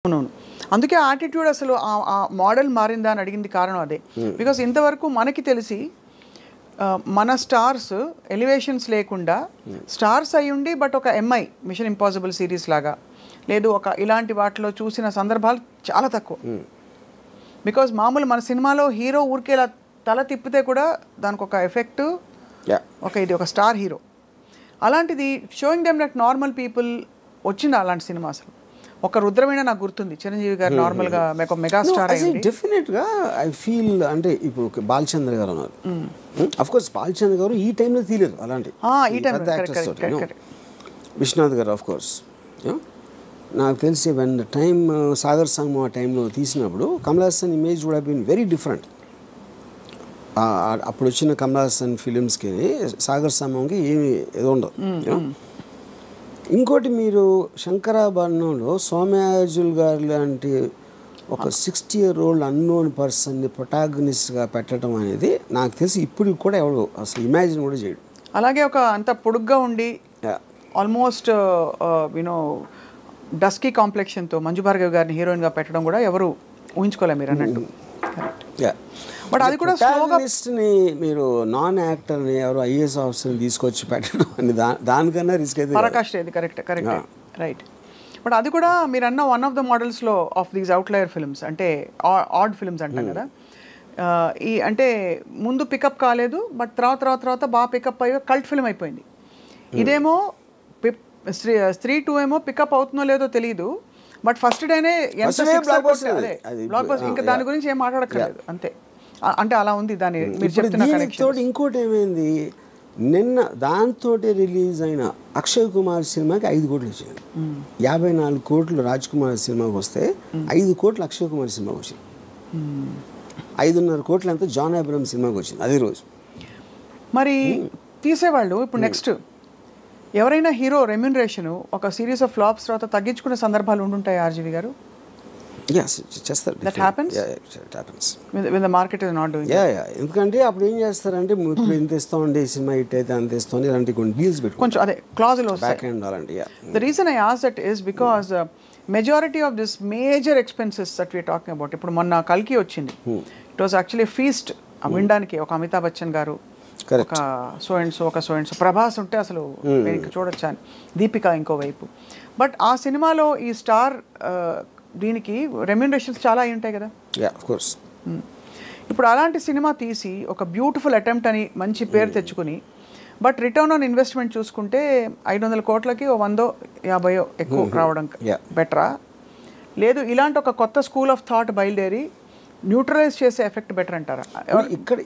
అవునవును. అందుకే యాటిట్యూడ్ అసలు ఆ మోడల్ మారిందా అని అడిగింది కారణం అదే. బికాస్ ఇంతవరకు మనకి తెలిసి మన స్టార్స్ ఎలివేషన్స్ లేకుండా స్టార్స్ అయ్యుండి బట్ ఒక ఎంఐ మిషన్ ఇంపాసిబుల్ సిరీస్ లాగా లేదు ఒక ఇలాంటి వాటిలో చూసిన సందర్భాలు చాలా తక్కువ. బికాజ్ మామూలు మన సినిమాలో హీరో ఊరికే ఇలా తల తిప్పితే కూడా దానికి ఒక ఎఫెక్ట్ ఇది ఒక స్టార్ హీరో. అలాంటిది showing them like normal people వచ్చింది అలాంటి సినిమా. అసలు ఒక రుద్రమైన నాకు గుర్తుంది, చిరంజీవి గారు నార్మల్గా మెగా స్టార్ అయ్యింది. డెఫినెట్గా ఐ ఫీల్ అంటే ఇప్పుడు బాలచంద్ర గారు ఉన్నారు. అఫ్ కోర్స్ బాలచంద్ర గారు ఈ టైంలో తీయలేరు అలాంటి విశ్వనాథ్ గారు. ఆఫ్ కోర్స్ నాకు తెలిసి వెన్ ద టైమ్ సాగర్ సంగమం ఆ టైంలో తీసినప్పుడు Kamal Haasan image would have been very different. అప్పుడు వచ్చిన కమల్ హాసన్ ఫిలిమ్స్కి సాగర్ సంగమంకి ఏమి ఏదో ఉండదు. ఇంకోటి మీరు శంకరాభరణంలో సోమయాజుల్ గారు లాంటి ఒక 60-year-old అన్నోన్ పర్సన్ని ప్రొటాగనిస్ట్గా పెట్టడం అనేది నాకు తెలిసి ఇప్పుడు కూడా ఎవరు అసలు ఇమాజిన్ కూడా చేయడు. అలాగే ఒక అంత పొడుగ్గా ఉండి ఆల్మోస్ట్ యూనో డస్కీ కాంప్లెక్షన్తో మంజు భార్గవ్ గారిని హీరోయిన్గా పెట్టడం కూడా ఎవరు ఊహించుకోలేరు మీరు అన్నట్టు. బట్ అది కూడా ప్రొటాగనిస్ట్ని మీరు నాన్ యాక్టర్ని ఎవరు ఐఏఎస్ ఆఫీసర్ని తీసుకొచ్చి పెట్టడం అని దానికన్నా రిస్క్ అయితే పరాకాష్ట ఇది. Correct right. బట్ అది కూడా మీరు అన్న వన్ ఆఫ్ ద మోడల్స్లో ఆఫ్ దీస్ అవుట్లయర్ ఫిల్మ్స్ అంటే ఆడ్ ఫిల్మ్స్ అంటాం కదా. ఈ అంటే ముందు పికప్ కాలేదు బట్ తర్వాత బాగా పికప్ అయ్యి కల్ట్ ఫిల్మ్ అయిపోయింది. ఇదేమో స్త్రీ 2 ఏమో పికప్ అవుతుందో లేదో తెలియదు బట్ ఫస్ట్ డేనే బ్లాక్ బస్టర్. ఇంకా దాని గురించి ఏం మాట్లాడక్కర్లేదు అంతే. అంటే అలా ఉంది దాని మీరు చెప్తున్న కనెక్షన్. ఇంకోటి ఏమైంది, నిన్న దాంతో రిలీజ్ అయిన అక్షయ్ కుమార్ సినిమాకి 5 కోట్లు వచ్చింది. 54 కోట్లు రాజ్ కుమార్ సినిమాకి వస్తే 5 కోట్లు అక్షయ్ కుమార్ సినిమాకి వచ్చింది. 5.5 కోట్లు అంతా జాన్ అబ్రహం సినిమాకి వచ్చింది అదే రోజు. మరి తీసేవాళ్ళు ఇప్పుడు నెక్స్ట్ ఎవరైనా హీరో రెమ్యూనరేషన్ ఒక సిరీస్ ఆఫ్ ఫ్లాప్స్ తర్వాత తగ్గించుకునే సందర్భాలు ఉండుంటాయి ఆర్జీవి గారు? చేస్తారు. That happens when the market is not doing ఎందుకంటే అప్పుడు ఏం చేస్తారంటే ఇప్పుడు ఇంత ఇస్తామండి సినిమా హిట్ అయితే అంత ఇస్తామని ఇలాంటి కొన్ని డీల్స్ పెట్టుకుంటారు. కొంచెం అదే క్లాజులు బ్యాక్ ఎండ్ అలాంటి. The reason I asked that is because majority of this major expenses that we are talking about ఇప్పుడు మొన్న కల్కి వచ్చింది. It was actually a feast. వినడానికి ఒక అమితాబ్ బచ్చన్ గారు ఒక సో అండ్ సో ప్రభాస్ ఉంటే అసలు ఇంకా చూడొచ్చా అని, దీపిక ఇంకోవైపు. బట్ ఆ సినిమాలో ఈ స్టార్ దీనికి రెమ్యూనరేషన్స్ చాలా అయి ఉంటాయి కదా. ఇప్పుడు అలాంటి సినిమా తీసి ఒక బ్యూటిఫుల్ అటెంప్ట్ అని మంచి పేరు తెచ్చుకుని బట్ రిటర్న్ ఆన్ ఇన్వెస్ట్మెంట్ చూసుకుంటే 500 కోట్లకి 150 ఎక్కువ రావడం బెటరా, లేదు ఇలాంటి ఒక కొత్త స్కూల్ ఆఫ్ థాట్ బయలుదేరి న్యూట్రలైజ్ చేసే ఎఫెక్ట్ బెటర్ అంటారా?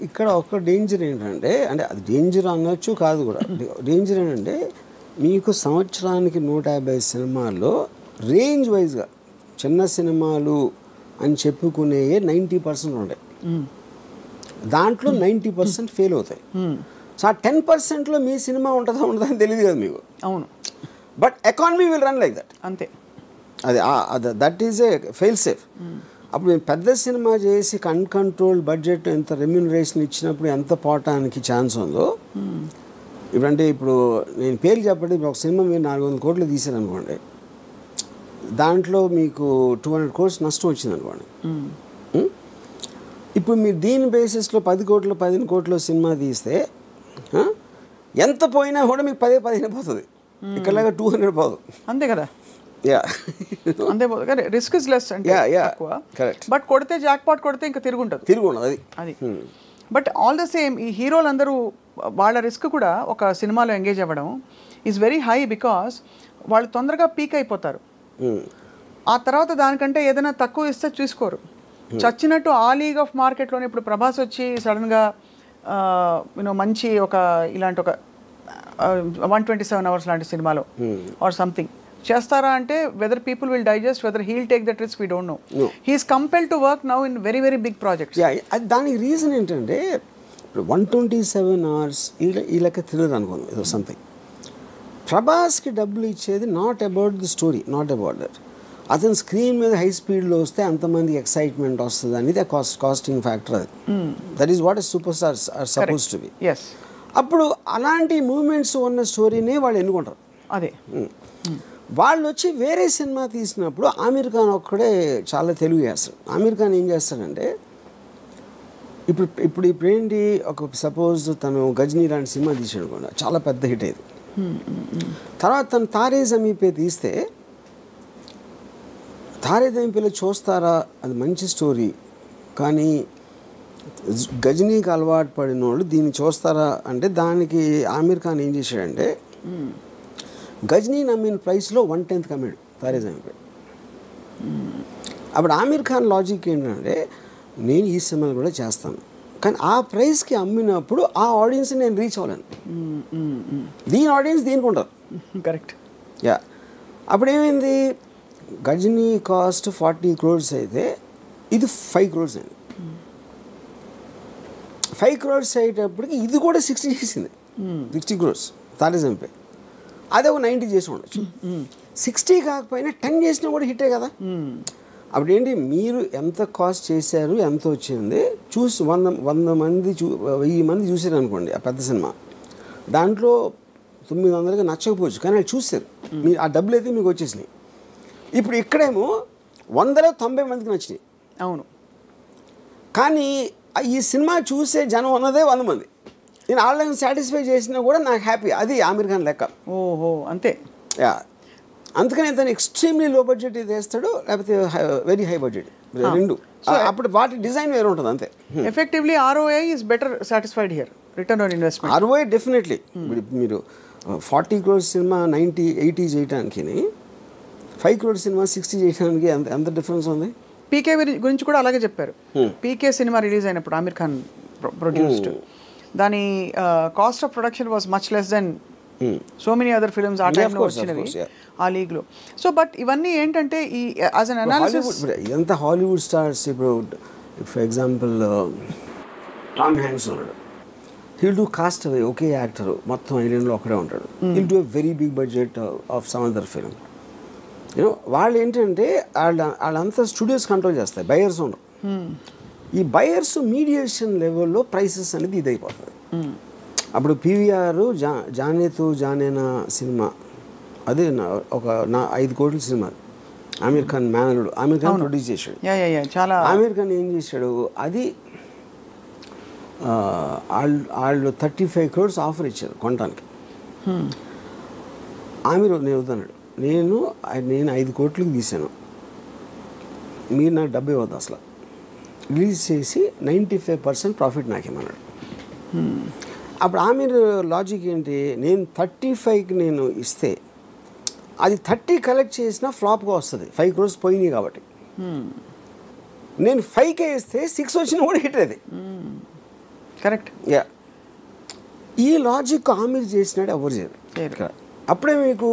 ఇక్కడ ఒక డేంజర్ ఏంటంటే, అంటే అది డేంజర్ అనొచ్చు కాదు కూడా, డేంజర్ ఏంటంటే మీకు సంవత్సరానికి 150 సినిమాల్లో రేంజ్ వైజ్గా చిన్న సినిమాలు అని చెప్పుకునే 90% ఉంటాయి. దాంట్లో 90% ఫెయిల్ అవుతాయి. సో ఆ 10%లో మీ సినిమా ఉంటుందా ఉండదని తెలియదు కదా మీకు. అవును. But economy will run like that. అంతే. అది that is a fail safe. అప్పుడు మేము పెద్ద సినిమా చేసి అన్కంట్రోల్డ్ బడ్జెట్ ఎంత రెమ్యూనరేషన్ ఇచ్చినప్పుడు ఎంత పోవటానికి ఛాన్స్ ఉందో. ఇప్పుడంటే ఇప్పుడు నేను పేరు చెప్పండి, ఒక సినిమా మీరు 400 కోట్లు తీసారనుకోండి, దాంట్లో మీకు 200 crores నష్టం వచ్చింది అనుకోండి. ఇప్పుడు మీరు దీని బేసిస్లో 10 కోట్లు 15 కోట్లు సినిమా తీస్తే ఎంత పోయినా కూడా మీకు 10-15 పోతుంది. ఇక్కడలాగా 200 పోదు. అంతే కదా. అంతే కానీ రిస్క్ ఇస్ లెస్ అంటే ఎక్కువ. బట్ కొడితే జాక్ పాట్ కొడితే ఇంకా తిరుగుంటుంది అది. బట్ ఆల్ ద సేమ్ ఈ హీరోలందరూ వాళ్ళ రిస్క్ కూడా ఒక సినిమాలో ఎంగేజ్ అవ్వడం ఈజ్ వెరీ హై బికాస్ వాళ్ళు తొందరగా పీక్ అయిపోతారు. ఆ తర్వాత దానికంటే ఏదైనా తక్కువ ఇస్తే చూసుకోరు. చచ్చినట్టు ఆ లీగ్ ఆఫ్ మార్కెట్లోనే ఇప్పుడు ప్రభాస్ వచ్చి సడన్గా యూనో మంచి ఒక ఇలాంటి ఒక 127 hours లాంటి సినిమాలో ఆర్ సంథింగ్ చేస్తారా అంటే whether people will digest, whether he'll take that risk we don't know. He's compelled to work now in very very big projects. దానికి రీజన్ ఏంటంటే 127 hours ఈ లెక్క తిరగదు అనుకోండి ఏదో సంథింగ్. ప్రభాస్కి డబ్బులు ఇచ్చేది not about the story, not about that. అతను స్క్రీన్ మీద హై స్పీడ్లో వస్తే అంతమంది ఎక్సైట్మెంట్ వస్తుంది అనేది కాస్టింగ్ ఫ్యాక్టర్. అది that is what super stars are suppose to be. అప్పుడు అలాంటి మూమెంట్స్ ఉన్న స్టోరీనే వాళ్ళు ఎన్నుకుంటారు. అదే వాళ్ళు వచ్చి వేరే సినిమా తీసినప్పుడు ఆమీర్ ఖాన్ ఒక్కడే చాలా తెలుగు చేస్తాడు. ఆమీర్ ఖాన్ ఏం చేస్తాడంటే ఇప్పుడు ఏంటి, ఒక సపోజ్ తను గజనీ లాంటి సినిమా తీసాడు కూడా, చాలా పెద్ద హిట్ అయ్యేది. తర్వాత తను తారే జమీన్ పే తీస్తే తారే జమీన్ పేలో చూస్తారా, అది మంచి స్టోరీ, కానీ గజనీకి అలవాటు పడిన వాళ్ళు దీన్ని చూస్తారా అంటే దానికి ఆమీర్ ఖాన్ ఏం చేశాడంటే గజనీ నమ్మిన ప్రైస్లో 1/10 కమ్మాడు తారే జమీన్ పే. అప్పుడు ఆమీర్ ఖాన్ లాజిక్ ఏంటంటే నేను ఈ సినిమాలు కూడా చేస్తాను, కానీ ఆ ప్రైస్కి అమ్మినప్పుడు ఆ ఆడియన్స్ని నేను రీచ్ అవ్వలేను, దీని ఆడియన్స్ దీనికి ఉంటారు. కరెక్ట్. యా, అప్పుడు ఏమైంది, గజనీ కాస్ట్ 40 crores అయితే ఇది 5 crores అయింది. 5 crores అయ్యేటప్పటికి ఇది కూడా 60 చేసింది, 60 crores తారే జమీన్ పే. అదే ఒక 90 చేసి ఉండొచ్చు. 60 కాకపోయినా 10 చేసినా కూడా హిట్టే కదా. అప్పుడు ఏంటి, మీరు ఎంత కాస్ట్ చేశారు, ఎంత వచ్చింది చూసి 100 మంది 1000 మంది చూసారు అనుకోండి ఆ పెద్ద సినిమా, దాంట్లో 900కి నచ్చకపోవచ్చు, కానీ వాళ్ళు చూసారు, మీరు ఆ డబ్బులు అయితే మీకు వచ్చేసినాయి. ఇప్పుడు ఇక్కడేమో 100లో 90 మందికి నచ్చినాయి. అవును, కానీ ఈ సినిమా చూసే జనం ఉన్నదే 100 మంది. నేను ఆన్లైన్ సాటిస్ఫై చేసినా కూడా నాకు హ్యాపీ, అది ఆమీర్ ఖాన్ లెక్క. ఓహో, అంతే. యా, అందుకని తను ఎక్స్ట్రీమ్లీ లో బడ్జెట్ వేస్తాడు, లేకపోతే వెరీ హై బడ్జెట్, రెండు. అప్పుడు వాటి డిజైన్ వేరే ఉంటుంది అంతే. Effectively ROI is better satisfied here, return on investment. ROI definitely. మీరు 40 crores సినిమా 90-80 చేయడానికి, 5 crores సినిమా 60 చేయడానికి ఎంత డిఫరెన్స్ ఉంది. పీకే గురించి కూడా అలాగే చెప్పారు. పీకే సినిమా రిలీజ్ అయినప్పుడు ఆమీర్ ఖాన్ ప్రొడ్యూస్డ్, దాని cost of production was much less than so many other films ఆ టైంలో వచ్చినవి ఆ లీగ్లో. సో బట్ ఇవన్నీ ఏంటంటే ఈ యాజ్ అన్ అనాలిసిస్ ఎంత హాలీవుడ్ స్టార్స్, ఇప్పుడు ఫర్ ఎగ్జాంపుల్ టామ్ హ్యాంక్స్ ఉన్నాడు, హీల్ డూ కాస్ట్ అవే, ఒకే యాక్టర్ మొత్తం ఐలాండ్లో ఒకడే ఉంటాడు, he'll do a very big budget of some other film. You know వాళ్ళు ఏంటంటే వాళ్ళంతా స్టూడియోస్ కంట్రోల్ చేస్తాయి, బయర్స్ ఉండరు. ఈ బయర్స్ మీడియేషన్ లెవెల్లో ప్రైసెస్ అనేది ఇది అయిపోతుంది. అప్పుడు PVR జానేతో జానేనా సినిమా, అదే ఒక 5 కోట్ల సినిమా, ఆమీర్ ఖాన్ మేనలుడు, ఆమీర్ ఖాన్ ప్రొడ్యూస్ చేశాడు. ఆమీర్ ఖాన్ ఏం చేశాడు, అది వాళ్ళు 35 crores ఆఫర్ ఇచ్చారు కొనడానికి. ఆమీర్ నేను వద్దన్నాడు, నేను 5 కోట్లకి తీశాను, మీరు నాకు డబ్బు ఇవ్వద్దు అసలు, రిలీజ్ చేసి 95% ప్రాఫిట్ నాకేమన్నాడు. అప్పుడు ఆమీర్ లాజిక్ ఏంటి, నేను 35కి నేను ఇస్తే అది 30 కలెక్ట్ చేసినా ఫ్లాప్గా వస్తుంది, 5 crores పోయినాయి కాబట్టి. నేను 5K ఇస్తే 6 వచ్చినా కూడా హిట్ అది. కరెక్ట్. యా, ఈ లాజిక్ ఆమీర్ చేసినాడు, ఎవరు చేయరు. అప్పుడే మీకు